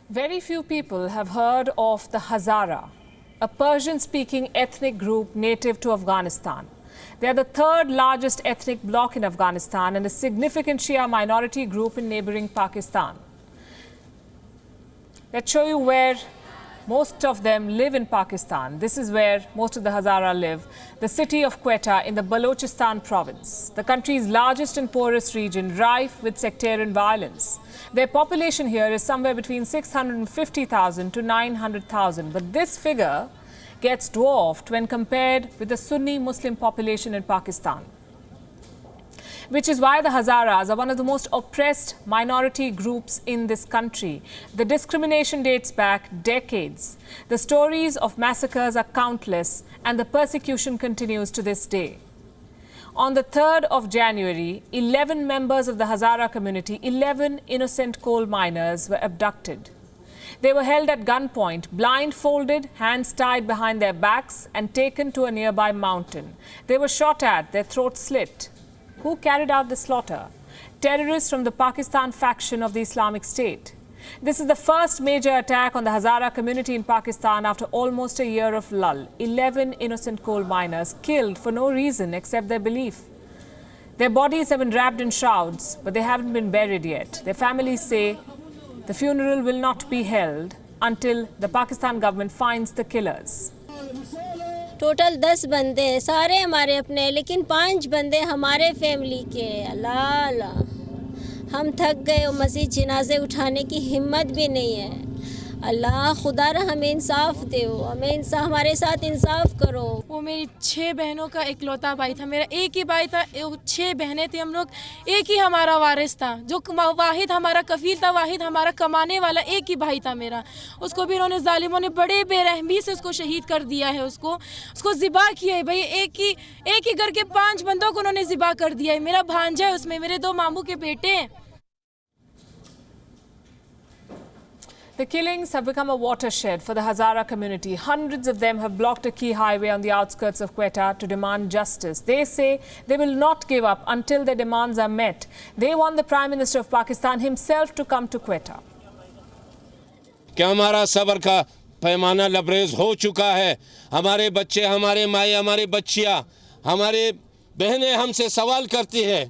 Very few people have heard of the Hazara, a Persian-speaking ethnic group native to Afghanistan. They are the third largest ethnic bloc in Afghanistan and a significant Shia minority group in neighboring Pakistan. Let's show you where most of them live in Pakistan. This is where most of the Hazara live, the city of Quetta in the Balochistan province, the country's largest and poorest region, rife with sectarian violence. Their population here is somewhere between 650,000 to 900,000, but this figure gets dwarfed when compared with the Sunni Muslim population in Pakistan, which is why the Hazaras are one of the most oppressed minority groups in this country. The discrimination dates back decades. The stories of massacres are countless, and the persecution continues to this day. On the 3rd of January, 11 members of the Hazara community, 11 innocent coal miners, were abducted. They were held at gunpoint, blindfolded, hands tied behind their backs, and taken to a nearby mountain. They were shot at, their throats slit. Who carried out the slaughter? Terrorists from the Pakistan faction of the Islamic State. This is the first major attack on the Hazara community in Pakistan after almost a year of lull. 11 innocent coal miners killed for no reason except their belief. Their bodies have been wrapped in shrouds, but they haven't been buried yet. Their families say the funeral will not be held until the Pakistan government finds the killers. Total 10 बंदे हैं, सारे हमारे अपने हैं, लेकिन 5 बंदे हमारे family के हैं। अल्लाह अल्लाह, हम थक गए और मज़ीद जनाजे उठाने की हिम्मत भी नहीं है। अल्लाह खुदा हमें इंसाफ दे, हमें हमारे साथ इंसाफ करो। वो मेरी 6 बहनों का इकलौता भाई था, मेरा एक ही भाई था, 6 बहनें थी हम लोग, एक ही हमारा वारिस था, जो वाहिद हमारा कफील था, वाहिद हमारा कमाने वाला एक ही भाई था मेरा। उसको भी इन्होंने जालिमों ने बड़े बेरहमी से उसको शहीद कर दिया है, उसको ज़िबा किया है भाई। एक ही घर के 5 बंदों को उन्होंने ज़िबा कर दिया है। मेरा भांजा है उसमें, मेरे 2 मामू के बेटे हैं। The killings have become a watershed for the Hazara community. Hundreds of them have blocked a key highway on the outskirts of Quetta to demand justice. They say they will not give up until their demands are met. They want the Prime Minister of Pakistan himself to come to Quetta. क्या हमारा सब्र का पैमाना लबरेज हो चुका है। हमारे बच्चे, हमारे माए, हमारे बच्चियां, हमारे बहनें हमसे सवाल करती हैं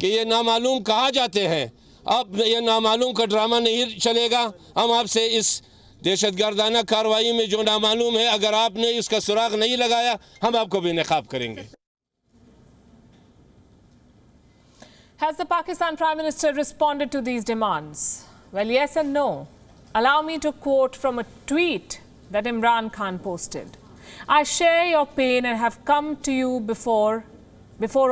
कि ये नामालूम कहाँ जाते हैं। अब ये नामालूम का ड्रामा नहीं चलेगा। हम आपसे इस दहशतगर्दाना कार्रवाई में जो नामालूम है, अगर आपने इसका सुराग नहीं लगाया, हम आपको बेनकाब करेंगे। Has the Pakistan Prime Minister responded to these demands? Well, yes and no. Allow me to quote from a tweet that Imran Khan posted. I share your pain and have come to you before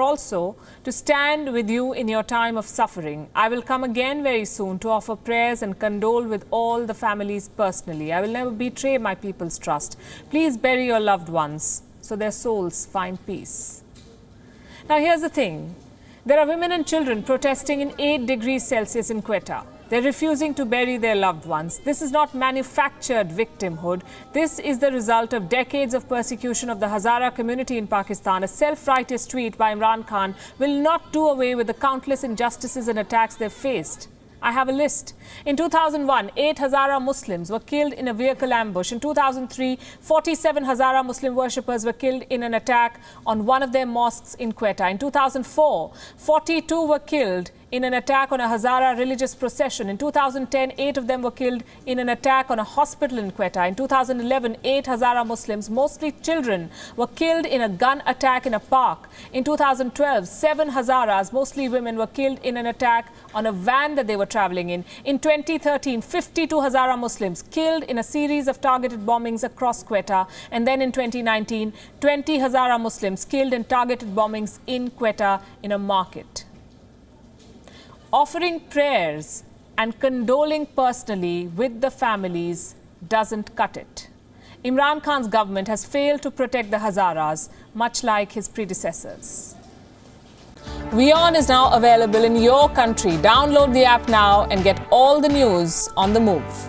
also to stand with you in your time of suffering. I will come again very soon to offer prayers and condole with all the families personally. I will never betray my people's trust. Please bury your loved ones so their souls find peace. Now here's the thing. There are women and children protesting in 8 degrees Celsius in Quetta. They're refusing to bury their loved ones. This is not manufactured victimhood. This is the result of decades of persecution of the Hazara community in Pakistan. A self-righteous tweet by Imran Khan will not do away with the countless injustices and attacks they've faced. I have a list. In 2001, 8 Hazara Muslims were killed in a vehicle ambush. In 2003, 47 Hazara Muslim worshippers were killed in an attack on one of their mosques in Quetta. In 2004, 42 were killed in an attack on a Hazara religious procession. In 2010, 8 of them were killed in an attack on a hospital in Quetta. In 2011, 8 Hazara Muslims, mostly children, were killed in a gun attack in a park. In 2012, 7 Hazaras, mostly women, were killed in an attack on a van that they were traveling in. In 2013, 52 Hazara Muslims killed in a series of targeted bombings across Quetta. And then in 2019, 20 Hazara Muslims killed in targeted bombings in Quetta in a market. Offering prayers and condoling personally with the families doesn't cut it. Imran Khan's government has failed to protect the Hazaras, much like his predecessors. WION is now available in your country. Download the app now and get all the news on the move.